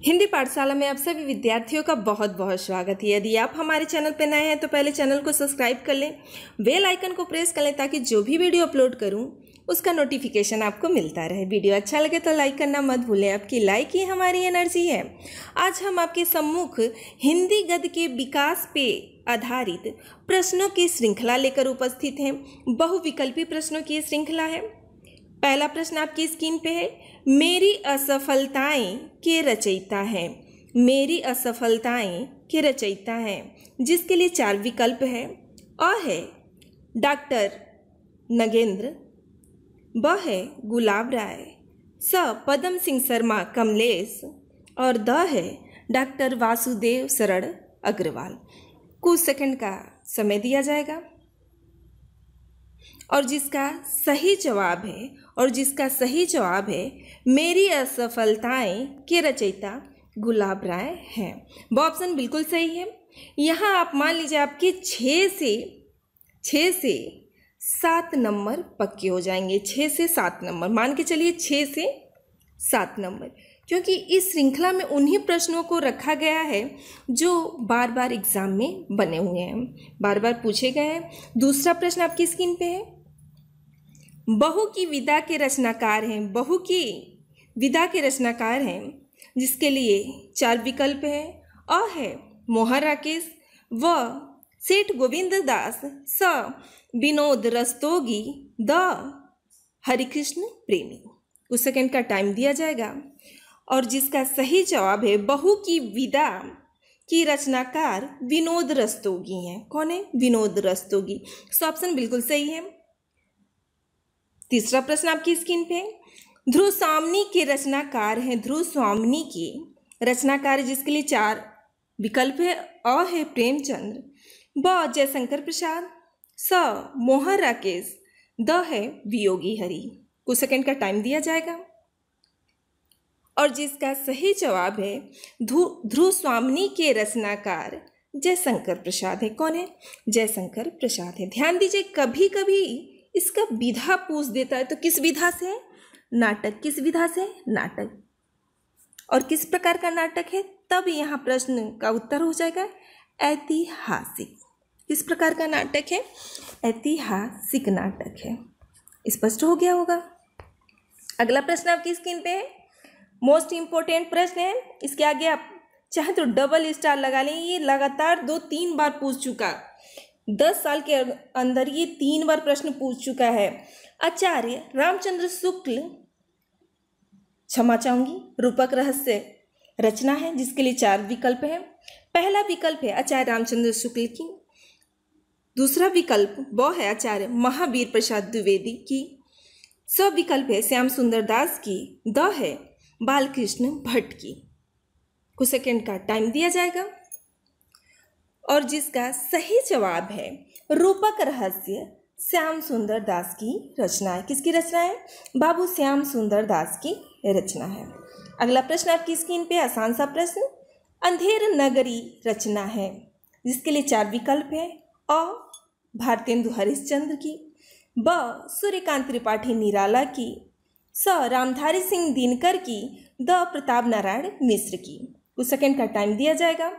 हिंदी पाठशाला में आप सभी विद्यार्थियों का बहुत बहुत स्वागत है। यदि आप हमारे चैनल पर नए हैं तो पहले चैनल को सब्सक्राइब कर लें, बेल आइकन को प्रेस कर लें ताकि जो भी वीडियो अपलोड करूं उसका नोटिफिकेशन आपको मिलता रहे। वीडियो अच्छा लगे तो लाइक करना मत भूलें, आपकी लाइक ही हमारी एनर्जी है। आज हम आपके सम्मुख हिंदी गद्य के विकास पे आधारित प्रश्नों की श्रृंखला लेकर उपस्थित हैं। बहुविकल्पी प्रश्नों की श्रृंखला है। पहला प्रश्न आपकी स्क्रीन पे है, मेरी असफलताएं के रचयिता हैं। मेरी असफलताएं के रचयिता हैं, जिसके लिए 4 विकल्प है। अ है डॉक्टर नगेंद्र, ब है गुलाब राय, स पद्म सिंह शर्मा कमलेश और द है डॉक्टर वासुदेव शरण अग्रवाल। कुछ सेकंड का समय दिया जाएगा और जिसका सही जवाब है मेरी असफलताएं के रचयिता गुलाब राय हैं। वो ऑप्शन बिल्कुल सही है। यहाँ आप मान लीजिए आपके 6 से 7 नंबर पक्के हो जाएंगे। 6 से 7 नंबर मान के चलिए, 6 से 7 नंबर, क्योंकि इस श्रृंखला में उन्हीं प्रश्नों को रखा गया है जो बार बार एग्जाम में बने हुए हैं, बार बार पूछे गए हैं। दूसरा प्रश्न आपकी स्क्रीन पे है, बहू की विदा के रचनाकार हैं। बहू की विदा के रचनाकार हैं, जिसके लिए 4 विकल्प है। अ है मोहन राकेश, व सेठ गोविंद दास, स विनोद रस्तोगी, द हरिकृष्ण प्रेमी। कुछ सेकंड का टाइम दिया जाएगा और जिसका सही जवाब है बहू की विदा की रचनाकार विनोद रस्तोगी हैं। कौन है? विनोद रस्तोगी। सो ऑप्शन बिल्कुल सही है। तीसरा प्रश्न आपकी स्क्रीन पे, ध्रुव स्वामिनी के रचनाकार हैं। ध्रुव स्वामिनी के रचनाकार, जिसके लिए 4 विकल्प है। अ है प्रेमचंद्र, ब जयशंकर प्रसाद, स मोहन राकेश, द है वियोगी हरि। कुछ सेकंड का टाइम दिया जाएगा और जिसका सही जवाब है ध्रुव स्वामिनी के रचनाकार जयशंकर प्रसाद है। कौन है? जयशंकर प्रसाद है। ध्यान दीजिए, कभी कभी इसका विधा पूछ देता है, तो किस विधा से? नाटक। किस विधा से? नाटक। और किस प्रकार का नाटक है? तब यहाँ प्रश्न का उत्तर हो जाएगा ऐतिहासिक। किस प्रकार का नाटक है? ऐतिहासिक नाटक है। स्पष्ट हो गया होगा। अगला प्रश्न आपकी स्क्रीन पे है, मोस्ट इंपोर्टेंट प्रश्न है। इसके आगे आप चाहे तो डबल स्टार लगा लें। ये लगातार 2-3 बार पूछ चुका, 10 साल के अंदर ये 3 बार प्रश्न पूछ चुका है। आचार्य रामचंद्र शुक्ल, क्षमा चाहूंगी, रूपक रहस्य रचना है, जिसके लिए 4 विकल्प है। पहला विकल्प है आचार्य रामचंद्र शुक्ल की, दूसरा विकल्प वो है आचार्य महावीर प्रसाद द्विवेदी की, स विकल्प है श्याम सुंदर दास की, द है बालकृष्ण भट्ट की। कुछ सेकंड का टाइम दिया जाएगा और जिसका सही जवाब है रूपक रहस्य श्याम सुंदर दास की रचना है। किसकी रचना है? बाबू श्याम सुंदर दास की रचना है। अगला प्रश्न आपकी स्क्रीन पे आसान सा प्रश्न, अंधेर नगरी रचना है, जिसके लिए 4 विकल्प है। अ भारतेंदु हरिश्चंद्र की, ब सूर्यकांत त्रिपाठी निराला की, स रामधारी सिंह दिनकर की, द प्रताप नारायण मिश्र की। कुछ सेकंड का टाइम दिया जाएगा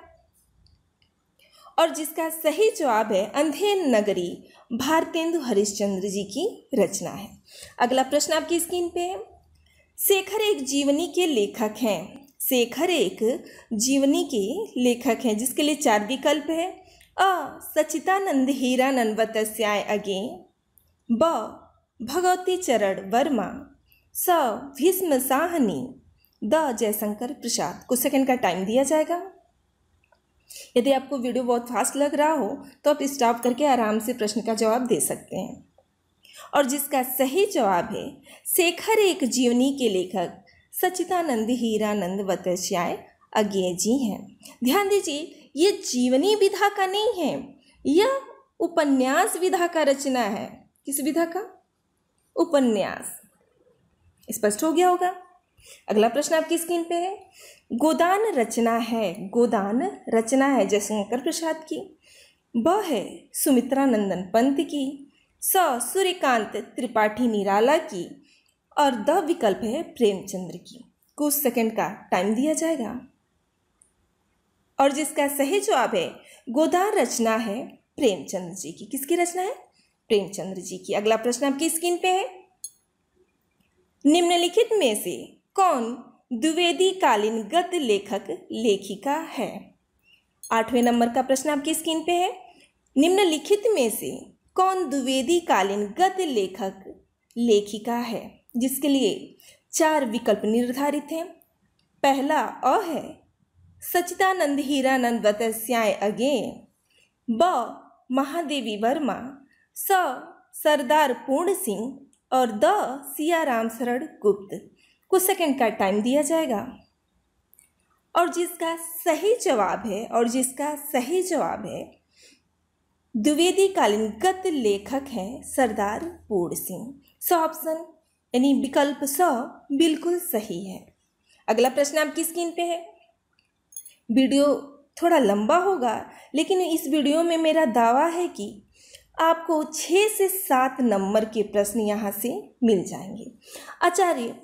और जिसका सही जवाब है अंधेर नगरी भारतेंदु हरिश्चंद्र जी की रचना है। अगला प्रश्न आपकी स्क्रीन पे है, शेखर एक जीवनी के लेखक हैं। शेखर एक जीवनी के लेखक हैं, जिसके लिए 4 विकल्प है। अ सच्चिदानंद हीरानंद वत्स्याय अगे, ब भगवती चरण वर्मा, स भीष्म साहनी, द जयशंकर प्रसाद। कुछ सेकंड का टाइम दिया जाएगा। यदि आपको वीडियो बहुत फास्ट लग रहा हो तो आप स्टॉप करके आराम से प्रश्न का जवाब दे सकते हैं। और जिसका सही जवाब है शेखर एक जीवनी के लेखक सच्चिदानंद हीरानंद वत्स्याय अज्ञेय जी हैं। ध्यान दीजिए, ये जीवनी विधा का नहीं है, यह उपन्यास विधा का रचना है। किस विधा का? उपन्यास। स्पष्ट हो गया होगा। अगला प्रश्न आपकी स्क्रीन पे है, गोदान रचना है। गोदान रचना है जयशंकर प्रसाद की, ब है सुमित्रा नंदन पंत की, स सूर्यकांत त्रिपाठी निराला की और द विकल्प है प्रेमचंद्र की। कुछ सेकंड का टाइम दिया जाएगा और जिसका सही जवाब है गोदान रचना है प्रेमचंद जी की। किसकी रचना है? प्रेमचंद्र जी की। अगला प्रश्न आपकी स्क्रीन पे है, निम्नलिखित में से कौन द्विवेदी कालीन गद्य लेखक लेखिका है? 8वें नंबर का प्रश्न आपकी स्क्रीन पे है, निम्नलिखित में से कौन द्विवेदी कालीन गद्य लेखक लेखिका है? जिसके लिए 4 विकल्प निर्धारित हैं। पहला अ है सच्चिदानंद हीरानंद वत्स्याय अगे, ब महादेवी वर्मा, स सरदार पूर्ण सिंह और द सियाराम शरण गुप्त। कुछ सेकंड का टाइम दिया जाएगा और जिसका सही जवाब है द्विवेदी कालीन गद्य लेखक है सरदार पूर्ण सिंह। सो ऑप्शन यानी विकल्प स बिल्कुल सही है। अगला प्रश्न आपकी स्क्रीन पे है। वीडियो थोड़ा लंबा होगा लेकिन इस वीडियो में मेरा दावा है कि आपको 6 से 7 नंबर के प्रश्न यहाँ से मिल जाएंगे। आचार्य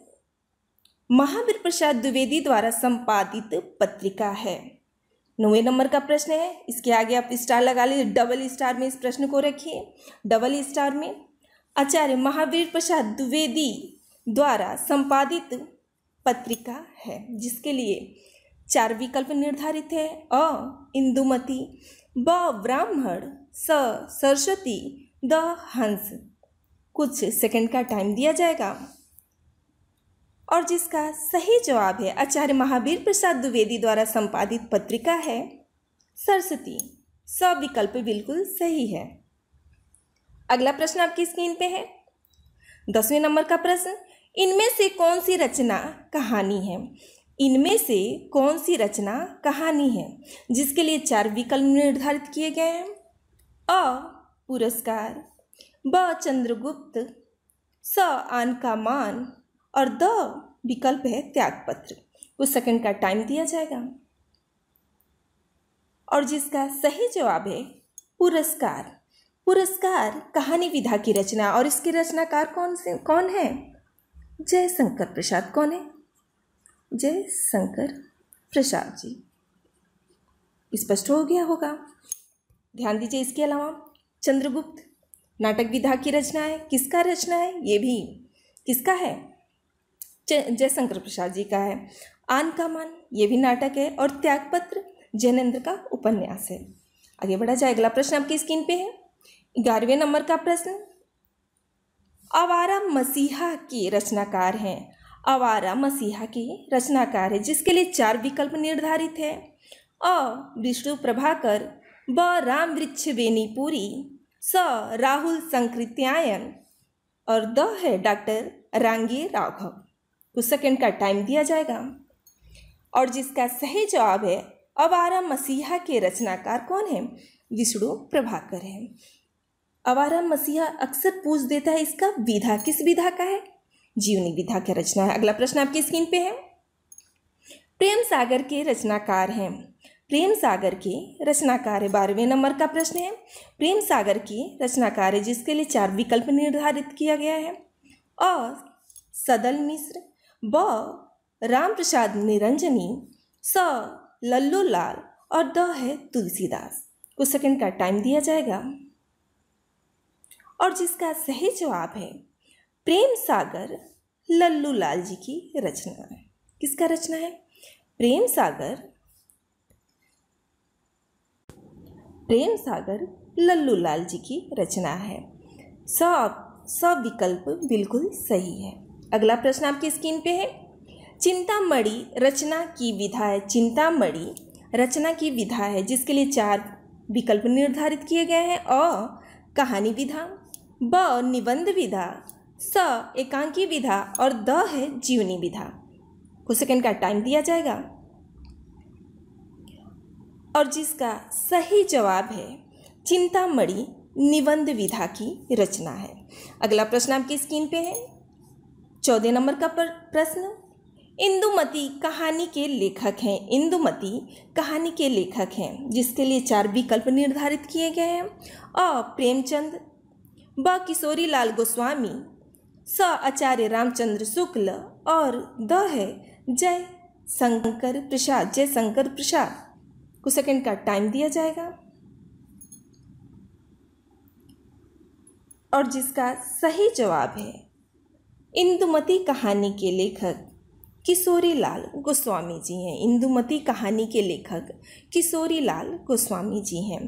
महावीर प्रसाद द्विवेदी द्वारा संपादित पत्रिका है। 9वें नंबर का प्रश्न है, इसके आगे आप स्टार लगा लीजिए, डबल स्टार में इस प्रश्न को रखिए, डबल स्टार में। आचार्य महावीर प्रसाद द्विवेदी द्वारा संपादित पत्रिका है, जिसके लिए 4 विकल्प निर्धारित है। अ इंदुमती, ब ब्राह्मण, स सरस्वती, द हंस। कुछ सेकंड का टाइम दिया जाएगा और जिसका सही जवाब है आचार्य महावीर प्रसाद द्विवेदी द्वारा संपादित पत्रिका है सरस्वती। स विकल्प बिल्कुल सही है। अगला प्रश्न आपकी स्क्रीन पे है, 10वें नंबर का प्रश्न, इनमें से कौन सी रचना कहानी है? इनमें से कौन सी रचना कहानी है? जिसके लिए 4 विकल्प निर्धारित किए गए हैं। अ पुरस्कार, ब चंद्रगुप्त, स आन का मान और द विकल्प है त्यागपत्र। कुछ सेकंड का टाइम दिया जाएगा और जिसका सही जवाब है पुरस्कार। पुरस्कार कहानी विधा की रचना और इसके रचनाकार कौन है? जयशंकर प्रसाद। कौन है? जयशंकर प्रसाद जी। स्पष्ट हो गया होगा। ध्यान दीजिए, इसके अलावा चंद्रगुप्त नाटक विधा की रचना है। किसका रचना है? ये भी किसका है? जयशंकर प्रसाद जी का है। आन का मान ये भी नाटक है और त्यागपत्र जैनेन्द्र का उपन्यास है। आगे बढ़ा जाए, अगला प्रश्न आपकी स्क्रीन पे है, 11वें नंबर का प्रश्न, आवारा मसीहा के रचनाकार हैं। आवारा मसीहा के रचनाकार है, जिसके लिए 4 विकल्प निर्धारित है। अ विष्णु प्रभाकर, ब राम वृक्ष बेनीपुरी, स राहुल संकृत्यायन और द है डॉक्टर रांगे राघव। कुछ सेकंड का टाइम दिया जाएगा और जिसका सही जवाब है आवारा मसीहा के रचनाकार कौन है? विष्णु प्रभाकर है। आवारा मसीहा अक्सर पूछ देता है, इसका विधा किस विधा का है? जीवनी विधा की रचना है। अगला प्रश्न आपकी स्क्रीन पे है, प्रेम सागर के रचनाकार हैं। प्रेम सागर के रचनाकार है। 12वें नंबर का प्रश्न है, प्रेम सागर के रचनाकार है, जिसके लिए 4 विकल्प निर्धारित किया गया है। अ सदल मिश्र, ब राम प्रसाद निरंजनी, स लल्लू लाल और द है तुलसीदास। कुछ सेकंड का टाइम दिया जाएगा और जिसका सही जवाब है प्रेम सागर लल्लू लाल जी की रचना है। किसका रचना है? प्रेम सागर लल्लू लाल जी की रचना है। सब विकल्प बिल्कुल सही है। अगला प्रश्न आपकी स्क्रीन पे है, चिंतामणि रचना की विधा है। चिंतामणि रचना की विधा है, जिसके लिए 4 विकल्प निर्धारित किए गए हैं। अ कहानी विधा, ब निबंध विधा, स एकांकी विधा और द है जीवनी विधा। कुछ सेकंड का टाइम दिया जाएगा और जिसका सही जवाब है चिंतामणि निबंध विधा की रचना है। अगला प्रश्न आपकी स्क्रीन पे है, 14 नंबर का प्रश्न, इंदुमती कहानी के लेखक हैं। इंदुमती कहानी के लेखक हैं, जिसके लिए 4 विकल्प निर्धारित किए गए हैं। अ प्रेमचंद, ब किशोरी लाल गोस्वामी, स आचार्य रामचंद्र शुक्ल और द है जयशंकर प्रसाद। कुछ सेकंड का टाइम दिया जाएगा। और जिसका सही जवाब है इंदुमती कहानी के लेखक किशोरी लाल गोस्वामी जी हैं। इंदुमती कहानी के लेखक किशोरी लाल गोस्वामी जी हैं।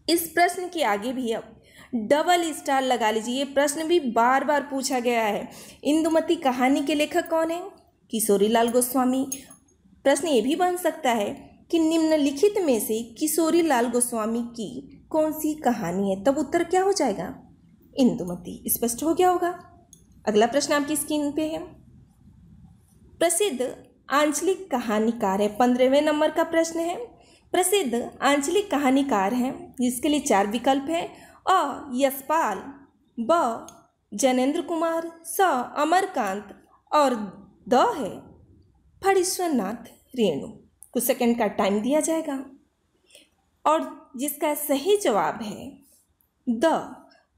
इस प्रश्न के आगे भी अब डबल स्टार लगा लीजिए, ये प्रश्न भी बार बार पूछा गया है। इंदुमती कहानी के लेखक कौन है? किशोरी लाल गोस्वामी। प्रश्न ये भी बन सकता है कि निम्नलिखित में से किशोरी लाल गोस्वामी की कौन सी कहानी है? तब उत्तर क्या हो जाएगा? इंदुमती। स्पष्ट हो गया होगा। अगला प्रश्न आपकी स्क्रीन पे है। प्रसिद्ध आंचलिक कहानीकार है, 15वें नंबर का प्रश्न है। प्रसिद्ध आंचलिक कहानीकार हैं जिसके लिए 4 विकल्प हैं। अ यशपाल, ब जैनेन्द्र कुमार, स अमरकांत और द है फणीश्वरनाथ रेणु। कुछ सेकंड का टाइम दिया जाएगा। और जिसका सही जवाब है द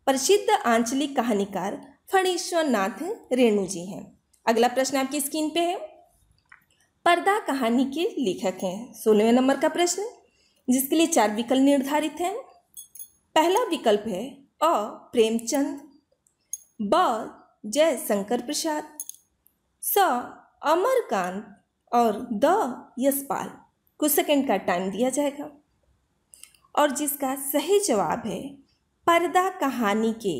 प्रसिद्ध आंचलिक कहानीकार फणीश्वरनाथ रेणु जी हैं। अगला प्रश्न आपकी स्क्रीन पे है। पर्दा कहानी के लेखक हैं, 16वें नंबर का प्रश्न जिसके लिए 4 विकल्प निर्धारित हैं। पहला विकल्प है अ प्रेमचंद, ब जयशंकर प्रसाद, स अमरकांत और द यशपाल। कुछ सेकंड का टाइम दिया जाएगा। और जिसका सही जवाब है पर्दा कहानी के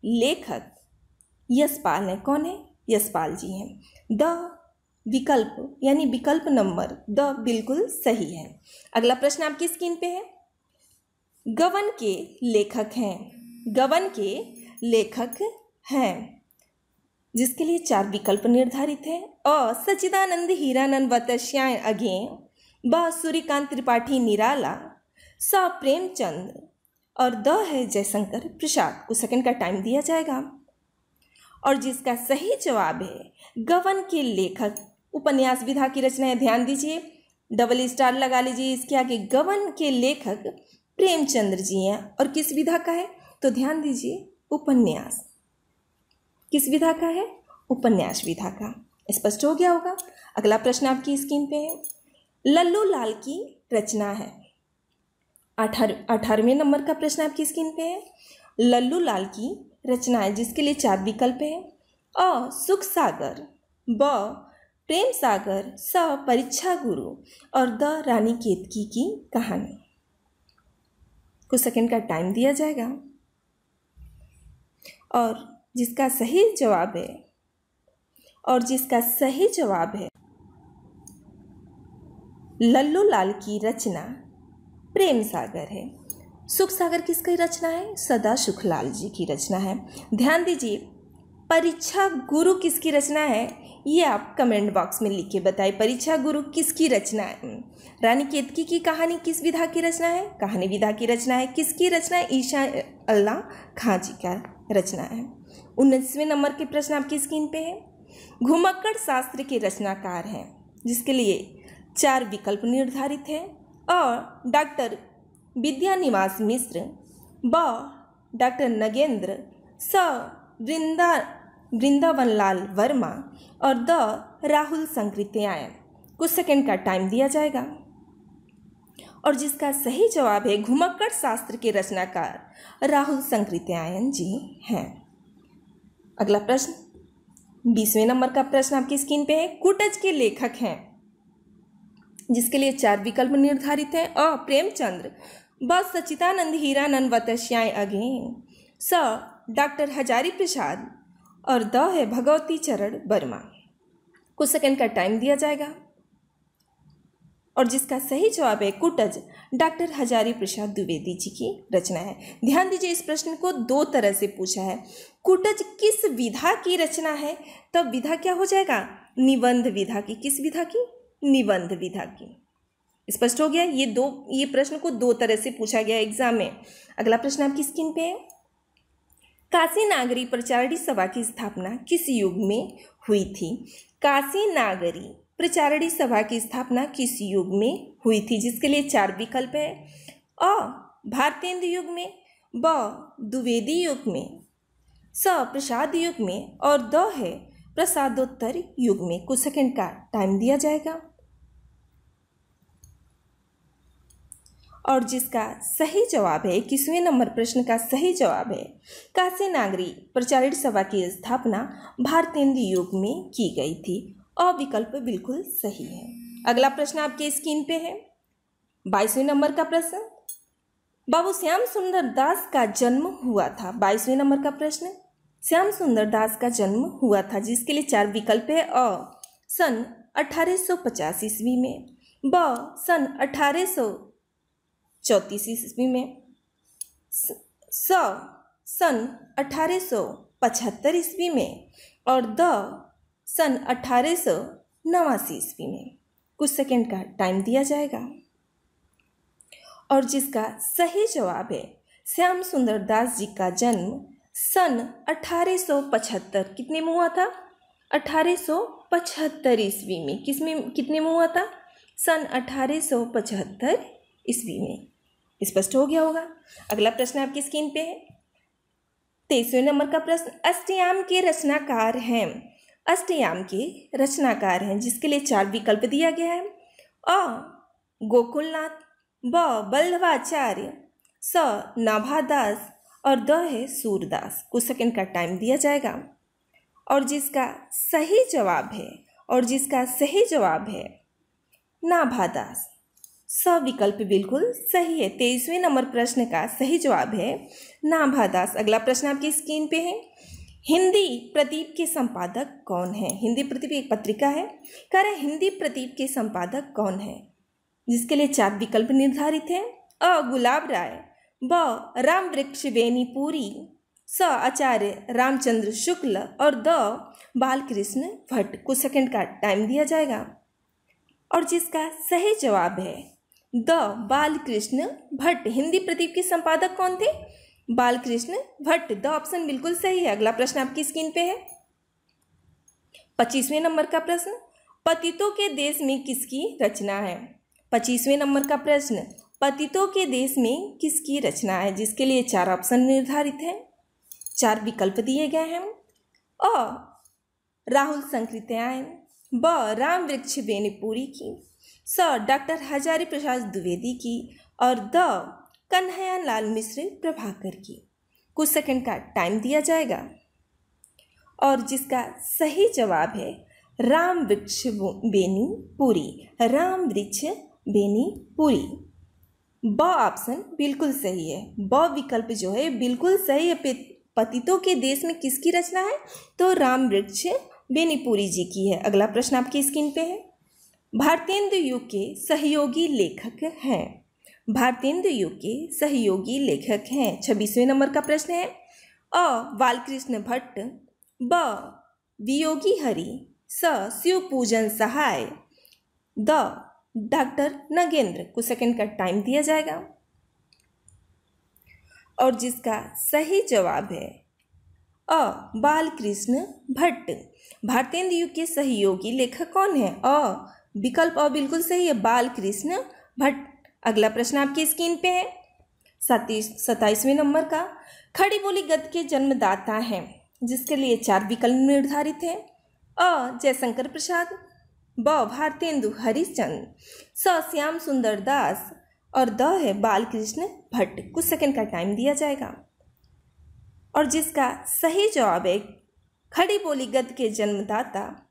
लेखक यशपाल है। कौन है? यशपाल जी हैं। द विकल्प यानी विकल्प नंबर द बिल्कुल सही है। अगला प्रश्न आपकी स्क्रीन पे है। गबन के लेखक हैं, गबन के लेखक हैं जिसके लिए 4 विकल्प निर्धारित हैं। अ सच्चिदानंद हीरानंद वतस्याय अगे, ब सूर्यकांत त्रिपाठी निराला, स प्रेमचंद और द है जयशंकर प्रसाद। कुछ सेकंड का टाइम दिया जाएगा। और जिसका सही जवाब है गबन के लेखक उपन्यास विधा की रचना है। ध्यान दीजिए, डबल स्टार लगा लीजिए इसके आगे। गबन के लेखक प्रेमचंद्र जी हैं। और किस विधा का है? तो ध्यान दीजिए, उपन्यास। किस विधा का है? उपन्यास विधा का। स्पष्ट हो गया होगा। अगला प्रश्न आपकी स्क्रीन पे है। लल्लू लाल की रचना है। 18वें नंबर का प्रश्न आपकी स्क्रीन पे है। लल्लू लाल की रचना है जिसके लिए 4 विकल्प हैं। अ सुख सागर, ब प्रेम सागर, स परीक्षा गुरु और द रानी केतकी की कहानी। कुछ सेकंड का टाइम दिया जाएगा। और जिसका सही जवाब है लल्लू लाल की रचना प्रेम सागर है। सुख सागर किसकी रचना है? सदा सुखलाल जी की रचना है। ध्यान दीजिए, परीक्षा गुरु किसकी रचना है? ये आप कमेंट बॉक्स में लिख के बताइए। परीक्षा गुरु किसकी रचना है? रानी केतकी की कहानी किस विधा की रचना है? कहानी विधा की रचना है। किसकी रचना है? ईशा अल्लाह खां जी का रचना है। 19वें नंबर के प्रश्न आपकी स्क्रीन पे है। घुमक्कड़ शास्त्र के रचनाकार हैं जिसके लिए 4 विकल्प निर्धारित हैं। अ डॉक्टर विद्यानिवास मिश्र, ब डॉक्टर नगेंद्र, स वृंदावनलाल वर्मा और द राहुल संकृत्यायन। कुछ सेकंड का टाइम दिया जाएगा। और जिसका सही जवाब है घुमक्कड़ शास्त्र के रचनाकार राहुल संकृत्यायन जी हैं। अगला प्रश्न 20वें नंबर का प्रश्न आपकी स्क्रीन पे है। कुटज के लेखक हैं जिसके लिए 4 विकल्प निर्धारित हैं। अ प्रेमचंद्र, ब सच्चिदानंद हीरानंद वतस्याय अगेन, स डॉक्टर हजारी प्रसाद और द है भगवती चरण वर्मा। कुछ सेकंड का टाइम दिया जाएगा। और जिसका सही जवाब है कुटज डॉक्टर हजारी प्रसाद द्विवेदी जी की रचना है। ध्यान दीजिए, इस प्रश्न को 2 तरह से पूछा है। कुटज किस विधा की रचना है? तब विधा क्या हो जाएगा? निबंध विधा की। किस विधा की? निबंध विधा की। स्पष्ट हो गया। ये प्रश्न को 2 तरह से पूछा गया एग्जाम में। अगला प्रश्न आपकी स्क्रीन पे है। काशी नागरी प्रचारणी सभा की स्थापना किस युग में हुई थी? काशी नागरी प्रचारणी सभा की स्थापना किस युग में हुई थी? जिसके लिए 4 विकल्प है। अ भारतेंदु युग में, ब द्विवेदी युग में, स प्रसाद युग में और द है प्रसादोत्तर युग में। कुछ सेकंड का टाइम दिया जाएगा। और जिसका सही जवाब है 21वें नंबर प्रश्न का सही जवाब है काशी नागरी प्रचारित सभा की स्थापना भारतेंदु युग में की गई थी। और विकल्प बिल्कुल सही है। अगला प्रश्न आपके स्क्रीन पे है 22वें नंबर का प्रश्न। बाबू श्याम सुंदर दास का जन्म हुआ था। 22वें नंबर का प्रश्न, श्याम सुंदर दास का जन्म हुआ था जिसके लिए 4 विकल्प है। अ सन 1850 ईस्वी में, ब सन 1834 ईस्वी में, सन 1875 ईस्वी में और द सन 1889 ईस्वी में। कुछ सेकंड का टाइम दिया जाएगा। और जिसका सही जवाब है श्याम सुंदर दास जी का जन्म सन 1875 कितने में हुआ था? 1875 ईस्वी में। कितने में हुआ था? सन 1875 ईस्वी में। स्पष्ट हो गया होगा। अगला प्रश्न आपकी स्क्रीन पे है 23वें नंबर का प्रश्न। अष्टयाम के रचनाकार हैं। अष्टयाम के रचनाकार हैं जिसके लिए 4 विकल्प दिया गया है। अ गोकुलनाथ, ब बल्लभाचार्य, स नाभादास और द है सूरदास। कुछ सेकंड का टाइम दिया जाएगा। और जिसका सही जवाब है नाभादास। स विकल्प बिल्कुल सही है। 23वें नंबर प्रश्न का सही जवाब है नाभादास। अगला प्रश्न आपकी स्क्रीन पे है हिंदी प्रदीप के संपादक कौन है? हिंदी प्रदीप एक पत्रिका है। कह रहे हिंदी प्रदीप के संपादक कौन है जिसके लिए 4 विकल्प निर्धारित हैं। अ गुलाब राय, ब राम वृक्ष बेनीपुरी, स आचार्य रामचंद्र शुक्ल और द बालकृष्ण भट्ट। कुछ सेकंड का टाइम दिया जाएगा। और जिसका सही जवाब है द बालकृष्ण भट्ट। हिंदी प्रदीप के संपादक कौन थे? बालकृष्ण भट्ट। द ऑप्शन बिल्कुल सही है। अगला प्रश्न आपकी स्क्रीन पे है 25वें नंबर का प्रश्न। पतितों के देश में किसकी रचना है? 25वें नंबर का प्रश्न, पतितों के देश में किसकी रचना है जिसके लिए 4 ऑप्शन निर्धारित हैं। 4 विकल्प दिए गए हैं। अ राहुल संकृत्यायन, ब राम वृक्ष बेनीपुरी की, स डॉक्टर हजारी प्रसाद द्विवेदी की और द कन्हैया लाल मिश्र प्रभाकर की। कुछ सेकंड का टाइम दिया जाएगा। और जिसका सही जवाब है राम वृक्ष बेनीपुरी। राम वृक्ष बेनीपुरी। ब ऑप्शन बिल्कुल सही है। ब विकल्प जो है बिल्कुल सही है। पतितों के देश में किसकी रचना है? तो राम वृक्ष बेनीपुरी जी की है। अगला प्रश्न आपकी स्क्रीन पे है भारतेंदु युग के सहयोगी लेखक हैं। भारतेंदु युग के सहयोगी लेखक हैं। 26वें नंबर का प्रश्न है अ बालकृष्ण भट्ट, ब वियोगी हरि, स शिव पूजन सहाय, द डॉक्टर नगेंद्र। कुछ सेकंड का टाइम दिया जाएगा। और जिसका सही जवाब है अ बालकृष्ण भट्ट। भारतेंदु युग के सहयोगी लेखक कौन है? अ विकल्प अ बिल्कुल सही है, बालकृष्ण भट्ट। अगला प्रश्न आपकी स्क्रीन पे है 27वें नंबर का। खड़ी बोली गद्य के जन्मदाता हैं जिसके लिए 4 विकल्प निर्धारित हैं। अ जयशंकर प्रसाद, ब भारतेंदु हरिश्चंद्र, स श्याम सुंदर दास और द है बालकृष्ण भट्ट। कुछ सेकंड का टाइम दिया जाएगा। और जिसका सही जवाब है खड़ी बोली गद्य के जन्मदाता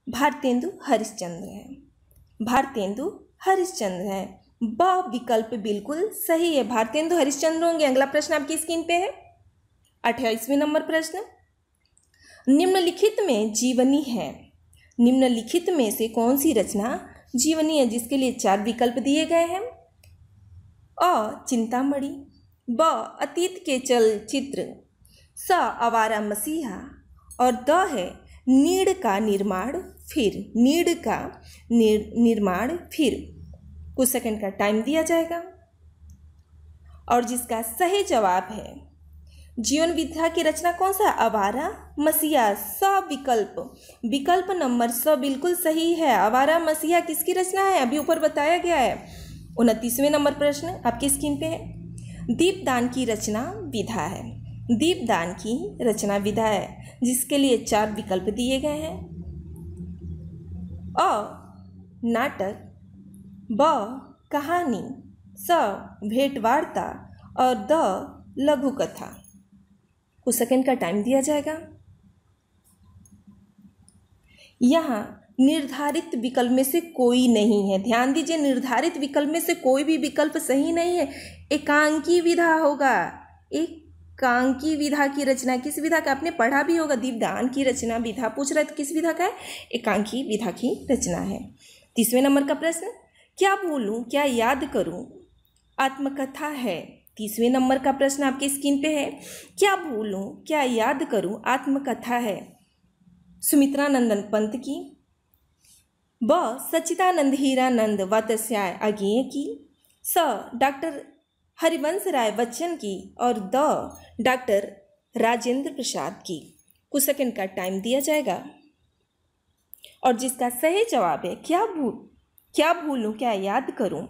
भारतेंदु हरिश्चंद्र है। भारतेंदु हरिश्चंद्र है। ब विकल्प बिल्कुल सही है, भारतेंदु हरिश्चंद्र होंगे। अगला प्रश्न आपकी स्क्रीन पे है 28वें नंबर प्रश्न। निम्नलिखित में जीवनी है। निम्नलिखित में से कौन सी रचना जीवनी है जिसके लिए 4 विकल्प दिए गए हैं। अ चिंतामणि, ब अतीत के चलचित्र, स आवारा मसीहा और द है नीड़ का निर्माण फिर। नीड़ का निर्माण फिर। कुछ सेकंड का टाइम दिया जाएगा। और जिसका सही जवाब है जीवन विधा की रचना कौन सा? आवारा मसीहा। स विकल्प नंबर स बिल्कुल सही है। आवारा मसीहा किसकी रचना है? अभी ऊपर बताया गया है। 29वें नंबर प्रश्न आपकी स्क्रीन पे है दीपदान की रचना विधा है। दीपदान की रचना विधा है जिसके लिए 4 विकल्प दिए गए हैं। अ नाटक, ब कहानी, स भेंटवार्ता और द लघु कथा। कुछ सेकंड का टाइम दिया जाएगा। यहाँ निर्धारित विकल्प में से कोई नहीं है, ध्यान दीजिए, निर्धारित विकल्प में से कोई भी विकल्प सही नहीं है। एकांकी विधा होगा। एकांकी विधा की रचना किस विधा का, आपने पढ़ा भी होगा, दीपदान की रचना विधा पूछ रहा है तो किस विधा का है, एकांकी विधा की रचना है। 30वें नंबर का प्रश्न, क्या भूलूं क्या याद करूं आत्मकथा है। 30वें नंबर का प्रश्न आपकी स्क्रीन पे है, क्या भूलूं क्या याद करूं आत्मकथा है। सुमित्रानंदन पंत की, ब सच्चिदानंद हीरानंद वात्स्याय अज्ञेय की, स डॉक्टर हरिवंश राय बच्चन की और द डॉक्टर राजेंद्र प्रसाद की। कुछ सेकंड का टाइम दिया जाएगा और जिसका सही जवाब है क्या भूलूं क्या याद करूं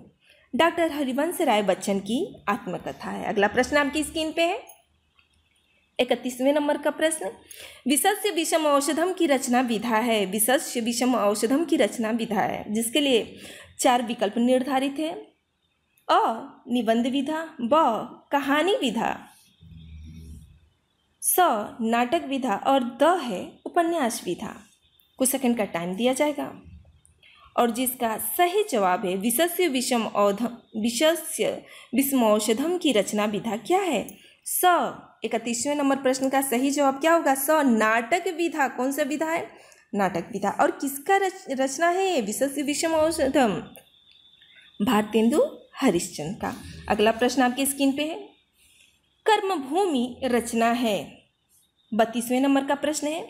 डॉक्टर हरिवंश राय बच्चन की आत्मकथा है। अगला प्रश्न आपकी स्क्रीन पे है 31वें नंबर का प्रश्न, विशस्य विषम औषधम की रचना विधा है। विशस्य विषम औषधम की रचना विधा है जिसके लिए 4 विकल्प निर्धारित है। अ निबंध विधा, ब कहानी विधा, स नाटक विधा और द है उपन्यास विधा। कुछ सेकंड का टाइम दिया जाएगा और जिसका सही जवाब है विशस्य विषमौषधम की रचना विधा क्या है, स 31वें नंबर प्रश्न का सही जवाब क्या होगा, स नाटक विधा। कौन सा विधा है, नाटक विधा। और किसका रचना है ये विशस्य विषमौषधम, भारतेंदु हरिश्चंद्र का। अगला प्रश्न आपकी स्क्रीन पे है, कर्मभूमि रचना है। 32वें नंबर का प्रश्न है,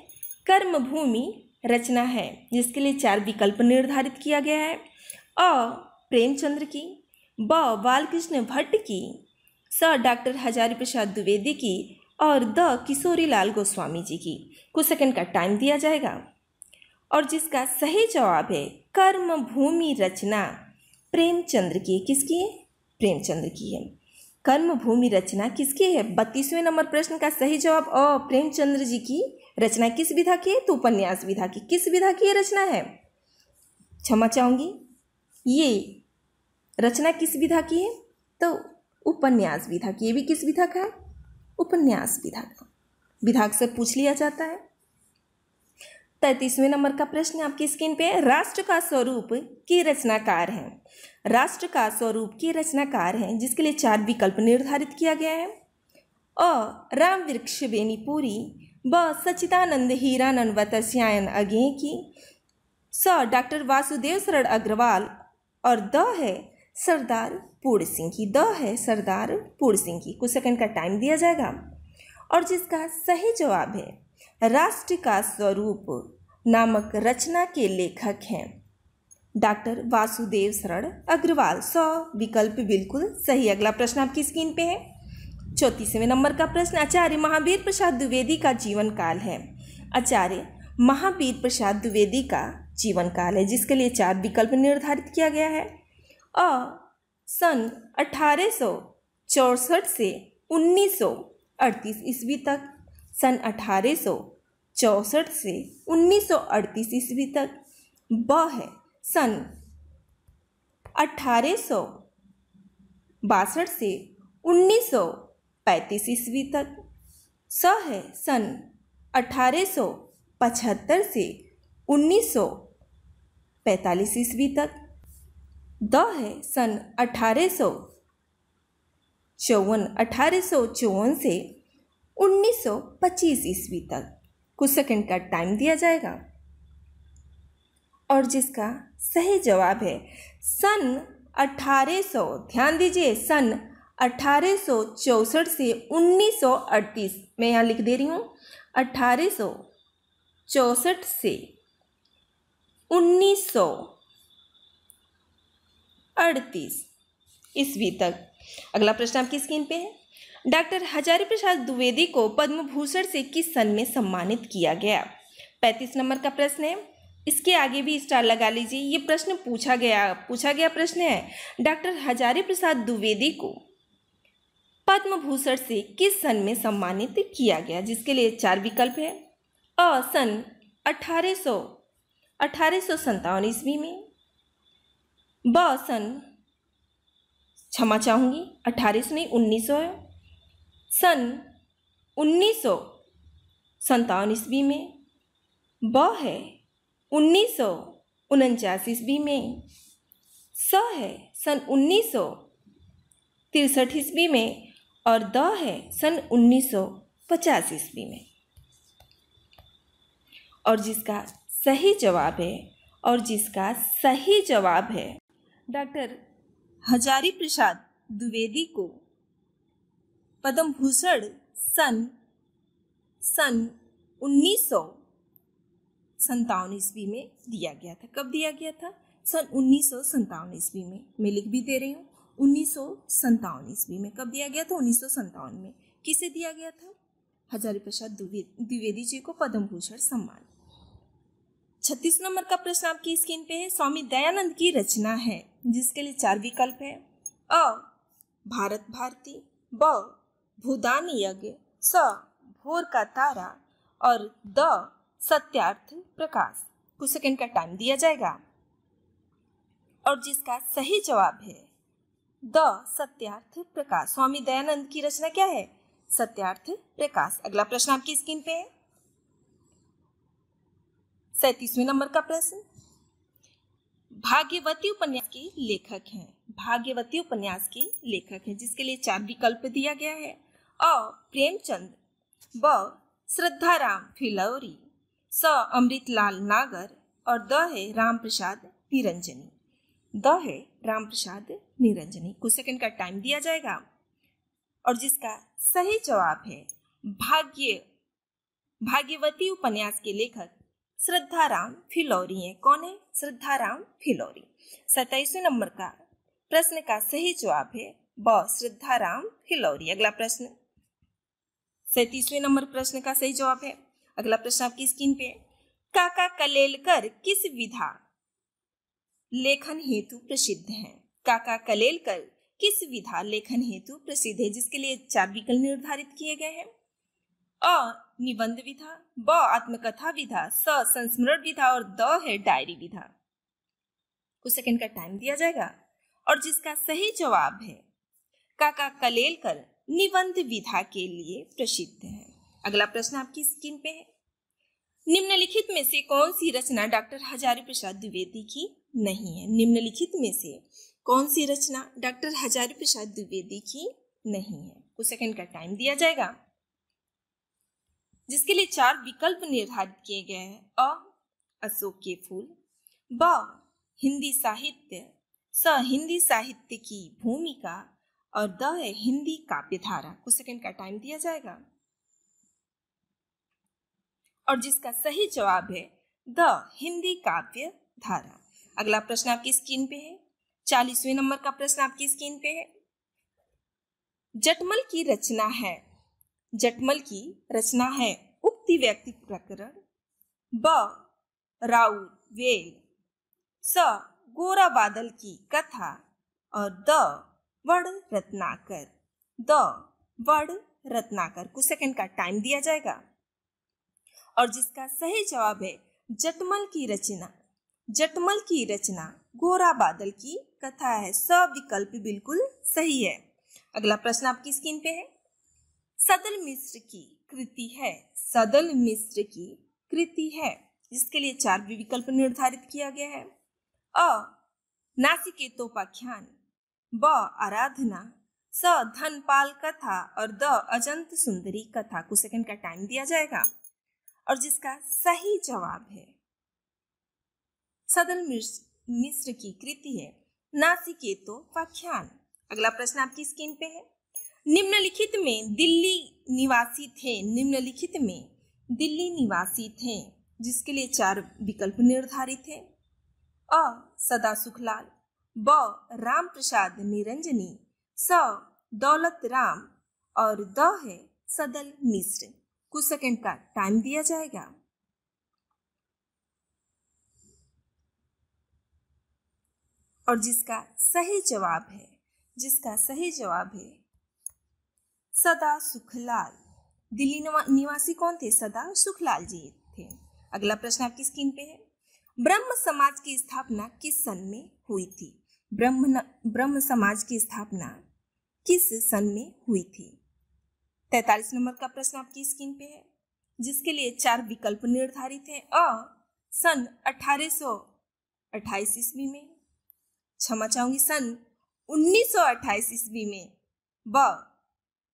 कर्मभूमि रचना है जिसके लिए 4 विकल्प निर्धारित किया गया है। अ प्रेमचंद्र की, ब बालकृष्ण भट्ट की, स डॉक्टर हजारी प्रसाद द्विवेदी की और द किशोरी लाल गोस्वामी जी की। कुछ सेकंड का टाइम दिया जाएगा और जिसका सही जवाब है कर्मभूमि रचना प्रेमचंद्र की। किसकी है, प्रेमचंद्र की है। कर्मभूमि रचना किसकी है, 32वें नंबर प्रश्न का सही जवाब अ प्रेमचंद्र जी की रचना किस विधा की है, तो उपन्यास विधा की। किस विधा की रचना है, क्षमा चाहूंगी, ये रचना किस विधा की है, तो उपन्यास विधा की। ये भी किस विधा का है, उपन्यास विधा का। विधाक से पूछ लिया जाता है। 33वें नंबर का प्रश्न आपकी स्क्रीन पे है, राष्ट्र का स्वरूप की रचनाकार हैं। राष्ट्र का स्वरूप की रचनाकार हैं जिसके लिए 4 विकल्प निर्धारित किया गया है। अ राम वृक्ष बेनीपुरी, ब सच्चिदानंद हीरानंद वात्स्यायन अज्ञेय की, स डॉक्टर वासुदेव शरण अग्रवाल और द है सरदार पूर्ण सिंह की। द है सरदार पूर्ण सिंह की। कुछ सेकंड का टाइम दिया जाएगा और जिसका सही जवाब है राष्ट्र का स्वरूप नामक रचना के लेखक हैं डॉक्टर वासुदेव शरण अग्रवाल। 100 विकल्प बिल्कुल सही। अगला प्रश्न आपकी स्क्रीन पे है 34वें नंबर का प्रश्न, आचार्य महावीर प्रसाद द्विवेदी का जीवन काल है। आचार्य महावीर प्रसाद द्विवेदी का जीवन काल है जिसके लिए 4 विकल्प निर्धारित किया गया है। अ सन 1864 से 1938 ईस्वी तक, सन 1864 से 1938 ईस्वी तक। ब है सन 1862 से 1935 ईस्वी तक। स है सन 1875 से 1945 ईस्वी तक। द है सन 1854 से 1925 ईस्वी तक। कुछ सेकंड का टाइम दिया जाएगा और जिसका सही जवाब है सन 1800, ध्यान दीजिए, सन 1864 से 1938। मैं यहाँ लिख दे रही हूँ 1864 से 1938 ईस्वी तक। अगला प्रश्न आपकी स्क्रीन पे है, डॉक्टर हजारी प्रसाद द्विवेदी को पद्म भूषण से किस सन में सम्मानित किया गया। 35 नंबर का प्रश्न है, इसके आगे भी स्टार लगा लीजिए। ये प्रश्न पूछा गया प्रश्न है, डॉक्टर हजारी प्रसाद द्विवेदी को पद्म भूषण से किस सन में सम्मानित किया गया, जिसके लिए 4 विकल्प है। अ सन 1857 ईस्वी में, ब सन क्षमा चाहूँगी, 1800 नहीं 1900 है। सन 1957 ईस्वी में। ब है 1949 ईस्वी में। स है सन 1963 ईस्वी में। और द है सन 1950 ईस्वी में। और जिसका सही जवाब है डॉक्टर हजारी प्रसाद द्विवेदी को पद्म भूषण सन 1957 ईस्वी में दिया गया था। कब दिया गया था? सन 1957 ईस्वी में। मैं लिख भी दे रही हूँ, 1957 ईस्वी में। कब दिया गया था? 1957 में। किसे दिया गया था? हजारी प्रसाद द्विवेदी जी को पद्म भूषण सम्मान। 36 नंबर का प्रश्न आपकी स्क्रीन पे है। स्वामी दयानंद की रचना है जिसके लिए 4 विकल्प है। अ भारत भारती, ब भूदान यज्ञ, स भोर का तारा और द सत्यार्थ प्रकाश। कुछ सेकंड का टाइम दिया जाएगा। और जिसका सही जवाब है द सत्यार्थ प्रकाश। स्वामी दयानंद की रचना क्या है? सत्यार्थ प्रकाश। अगला प्रश्न आपकी स्क्रीन पे है। 37वें नंबर का प्रश्न। भाग्यवती उपन्यास के लेखक हैं। भाग्यवती उपन्यास के लेखक हैं जिसके लिए 4 विकल्प दिया गया है। अ प्रेमचंद, ब श्रद्धाराम फिलौरी, स अमृतलाल नागर और द है रामप्रसाद निरंजनी। द है रामप्रसाद निरंजनी। कुछ सेकंड का टाइम दिया जाएगा। और जिसका सही जवाब है भाग्यवती उपन्यास के लेखक श्रद्धाराम फिलौरी है। कौन है? श्रद्धाराम फिलौरी। 27वें नंबर का प्रश्न का सही जवाब है ब श्रद्धाराम फिलौरी। अगला प्रश्न 37वें नंबर प्रश्न का सही जवाब है। अगला प्रश्न आपकी स्क्रीन पे। काका कलेलकर किस विधा लेखन हेतु प्रसिद्ध हैं? काका कलेलकर किस विधा लेखन हेतु प्रसिद्ध है जिसके लिए 4 विकल्प निर्धारित किए गए हैं। अ निबंध विधा, ब आत्मकथा विधा, स संस्मरण विधा और द है डायरी विधा। कुछ सेकंड का टाइम दिया जाएगा। और जिसका सही जवाब है काका कलेलकर निबंध विधा के लिए प्रसिद्ध है। अगला प्रश्न आपकी स्क्रीन पे है। निम्नलिखित में से कौन सी रचना डॉक्टर हजारी प्रसाद द्विवेदी की नहीं है? निम्नलिखित में से कौन सी रचना डॉक्टर हजारी प्रसाद द्विवेदी की नहीं है? कुछ सेकंड का टाइम दिया जाएगा जिसके लिए 4 विकल्प निर्धारित किए गए हैं। अ अशोक के फूल, ब हिंदी साहित्य, स हिंदी साहित्य की भूमिका और द है हिंदी काव्यधारा। कुछ सेकंड का टाइम दिया जाएगा। और जिसका सही जवाब है द हिंदी काव्यधारा। अगला प्रश्न आपकी स्क्रीन पे है। 40वें नंबर का प्रश्न आपकी स्क्रीन पे है। जटमल की रचना है उक्ति व्यक्ति प्रकरण, ब राउर वेल, स गोरा बादल की कथा और द वड़ रत्नाकर। कुछ सेकंड का टाइम दिया जाएगा। और जिसका सही जवाब है जटमल की रचना गोरा बादल की कथा है। सब विकल्प बिल्कुल सही है। अगला प्रश्न आपकी स्क्रीन पे है। सदल मिश्र की कृति है जिसके लिए 4 विकल्प निर्धारित किया गया है। अ नासिकेतोपाख्यान, ब आराधना, स धनपाल कथा और द अजंत सुंदरी कथा। कुछ सेकंड का टाइम दिया जाएगा। और जिसका सही जवाब है सदल मिश्र की कृति है नासिकेतोपाख्यान। अगला प्रश्न आपकी स्क्रीन पे है। निम्नलिखित में दिल्ली निवासी थे जिसके लिए 4 विकल्प निर्धारित है। अ सदा सुखलाल, ब राम प्रसाद निरंजनी, स दौलत राम और द है सदल मिश्र। कुछ सेकंड का टाइम दिया जाएगा। और जिसका सही जवाब है सदा सुखलाल। दिल्ली निवासी कौन थे? सदा सुखलाल जी थे। अगला प्रश्न आपकी स्क्रीन पे है। ब्रह्म समाज की स्थापना किस सन में हुई थी? ब्रह्म समाज की स्थापना किस सन में हुई थी? 43 नंबर का प्रश्न आपकी स्क्रीन पे है, जिसके लिए 4 विकल्प निर्धारित हैं। अ सन 1828 ईस्वी में, क्षमा चाहूंगी सन 1928 ईस्वी में, ब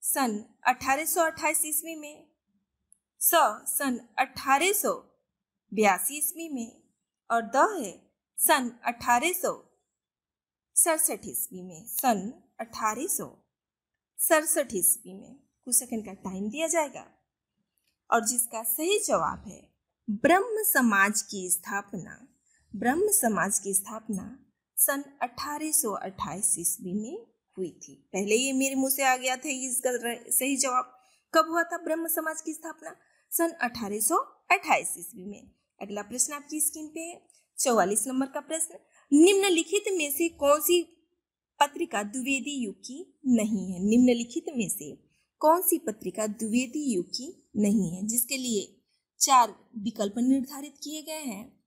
सन 1828 ईस्वी में, स सन 1882 ईस्वी में, और द है सन 1867 ईस्वी में। सन 1867 ईस्वी में। कुछ सेकंड का टाइम दिया जाएगा। और जिसका सही जवाब है ब्रह्म समाज की स्थापना सन 1828 ईस्वी में हुई थी। पहले ये मेरे मुंह से आ गया था, इसका सही जवाब कब हुआ था ब्रह्म समाज की स्थापना? सन 1828 ईस्वी में। अगला प्रश्न आपकी स्क्रीन पे है, 44 नंबर का प्रश्न, निम्नलिखित में से कौन सी पत्रिका द्विवेदी युग की नहीं है? निम्नलिखित में से कौन सी पत्रिका द्विवेदी युग की नहीं है? जिसके लिए 4 विकल्प निर्धारित किए गए हैं।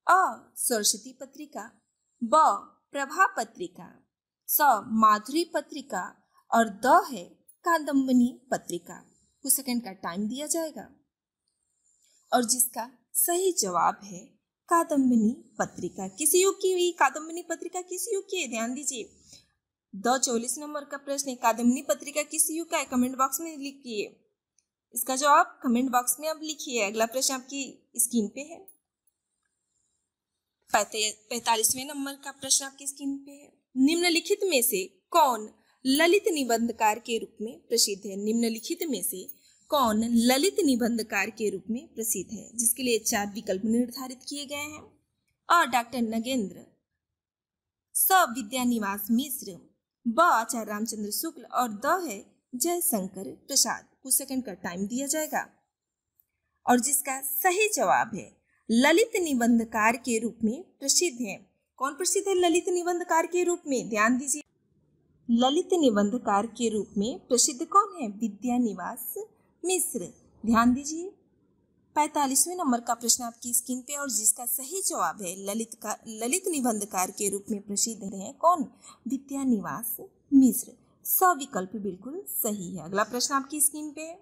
अ सरस्वती पत्रिका, ब प्रभा पत्रिका, स माधुरी पत्रिका, और द है कादम्बनी पत्रिका। कुछ सेकंड का टाइम दिया जाएगा। और जिसका सही जवाब है कादम्बनी पत्रिका। किस युग की हुई कादम्बनी पत्रिका? किस युग की है? ध्यान दीजिए। 44 नंबर का प्रश्न है, कादम्बनी पत्रिका किस युग का है? कमेंट बॉक्स में लिखिए। इसका जवाब कमेंट बॉक्स में आप लिखिए। अगला प्रश्न आपकी स्क्रीन पे है, 45वें नंबर का प्रश्न आपकी स्क्रीन पे है, निम्नलिखित में से कौन ललित निबंधकार के रूप में प्रसिद्ध है? निम्नलिखित में से कौन ललित निबंधकार के रूप में प्रसिद्ध है? जिसके लिए 4 विकल्प निर्धारित किए गए हैं। अ डॉक्टर नगेंद्र, स विद्यानिवास मिश्र, ब आचार्य रामचंद्र शुक्ल, और द है जयशंकर प्रसाद। कुछ सेकंड का टाइम दिया जाएगा। और जिसका सही जवाब है ललित निबंधकार के रूप में प्रसिद्ध है। कौन प्रसिद्ध है ललित निबंधकार के रूप में? ध्यान दीजिए, ललित निबंधकार के रूप में प्रसिद्ध कौन है? विद्यानिवास मिश्र। ध्यान दीजिए। 45वें नंबर का प्रश्न आपकी स्क्रीन पे, और जिसका सही जवाब है ललित निबंधकार के रूप में प्रसिद्ध है कौन? विद्यानिवास मिश्र। स विकल्प बिल्कुल सही है। अगला प्रश्न आपकी स्क्रीन पे है,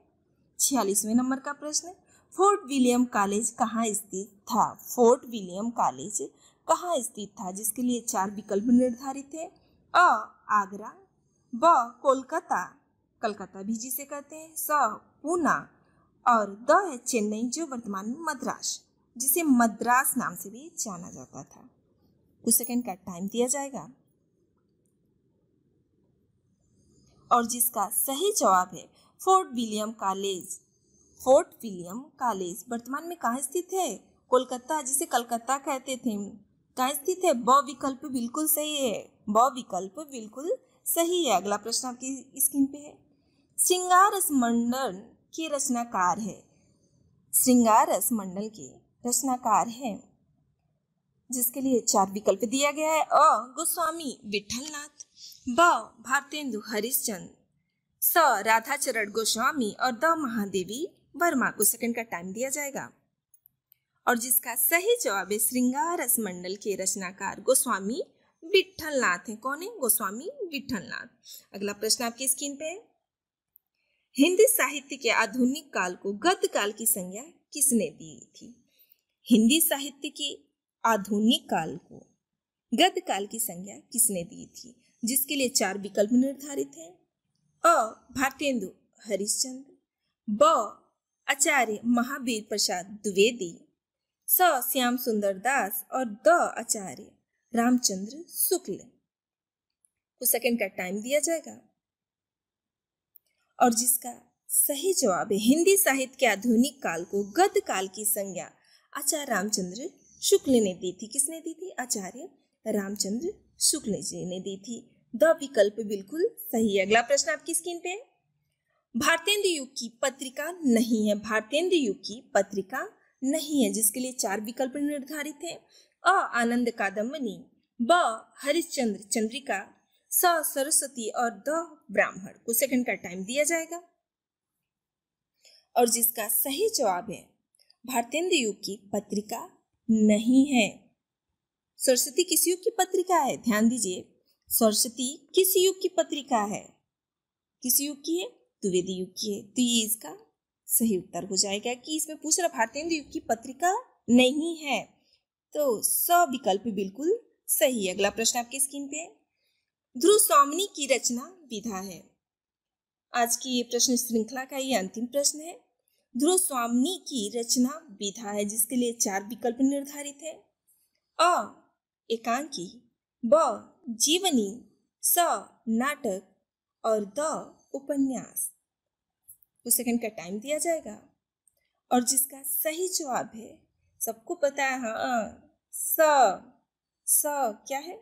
46वें नंबर का प्रश्न, फोर्ट विलियम कॉलेज कहाँ स्थित था? फोर्ट विलियम कॉलेज कहाँ स्थित था? जिसके लिए 4 विकल्प निर्धारित है। अ आगरा, ब कोलकाता, कलकत्ता भी जिसे कहते हैं, स पूना, और द है चेन्नई, जो वर्तमान में मद्रास, जिसे मद्रास नाम से भी जाना जाता था। कुछ सेकंड का टाइम दिया जाएगा। और जिसका सही जवाब है fort William college. Fort William college वर्तमान में कहाँ स्थित है? कोलकाता, जिसे कलकत्ता कहते थे, कहाँ स्थित है? ब विकल्प बिल्कुल सही है। ब विकल्प बिल्कुल सही है। अगला प्रश्न आपकी स्क्रीन पे है, श्रृंगार रस मंडल के रचनाकार है। श्रृंगार रस मंडल के रचनाकार है, जिसके लिए 4 विकल्प दिया गया है। अ गोस्वामी विठलनाथ, ब भारतेंदु हरिश्चंद्र, स राधाचरण गोस्वामी, और द महादेवी वर्मा। कुछ सेकंड का टाइम दिया जाएगा। और जिसका सही जवाब है श्रृंगार रस मंडल के रचनाकार गोस्वामी विठलनाथ है। कौन है? गोस्वामी विठलनाथ। अगला प्रश्न आपकी स्क्रीन पे है, हिंदी साहित्य के आधुनिक काल को गद्य काल की संज्ञा किसने दी थी? हिंदी साहित्य के आधुनिक काल को गद्य काल की संज्ञा किसने दी थी? जिसके लिए 4 विकल्प निर्धारित हैं। अ भारतेंदु हरिश्चंद्र, ब आचार्य महावीर प्रसाद द्विवेदी, स श्याम सुंदर दास, और द आचार्य रामचंद्र शुक्ल। कुछ सेकंड का टाइम दिया जाएगा। और जिसका सही जवाब है हिंदी साहित्य के आधुनिक काल को गद्य काल की संज्ञा आचार्य रामचंद्र शुक्ल ने दी थी। किसने दी थी? आचार्य रामचंद्र शुक्ल जी ने दी थी। द विकल्प बिल्कुल सही है। अगला प्रश्न आपकी स्क्रीन पे, भारतेंदु युग की पत्रिका नहीं है। भारतेंदु युग की पत्रिका नहीं है, जिसके लिए 4 विकल्प निर्धारित है। अ आनंद कादम्बनी, ब हरिश्चंद्र चंद्रिका, स सरस्वती, और द ब्राह्मण। कुछ सेकंड का टाइम दिया जाएगा। और जिसका सही जवाब है भारतेंदु युग की पत्रिका नहीं है। सरस्वती किस युग की पत्रिका है? ध्यान दीजिए, सरस्वती किस युग की पत्रिका है? किस युग की है? द्विवेदी युग की है। तो ये इसका सही उत्तर हो जाएगा कि इसमें पूछ रहा भारतेंदु युग की पत्रिका नहीं है। तो स विकल्प बिल्कुल सही है। अगला प्रश्न आपकी स्क्रीन पे ध्रुव स्वामिनी की रचना विधा है। आज की ये प्रश्न श्रृंखला का ये अंतिम प्रश्न है। ध्रुव स्वामिनी की रचना विधा है जिसके लिए 4 विकल्प निर्धारित है। अ एकांकी, ब जीवनी, स नाटक और द उपन्यास। 2 सेकंड का टाइम दिया जाएगा और जिसका सही जवाब है सबको पता है। हाँ, स क्या है?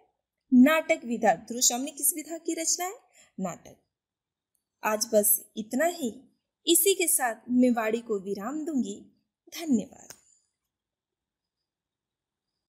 नाटक विधा। ध्रुव स्वामिनी किस विधा की रचना है? नाटक। आज बस इतना ही। इसी के साथ मैं वाणी को विराम दूंगी। धन्यवाद।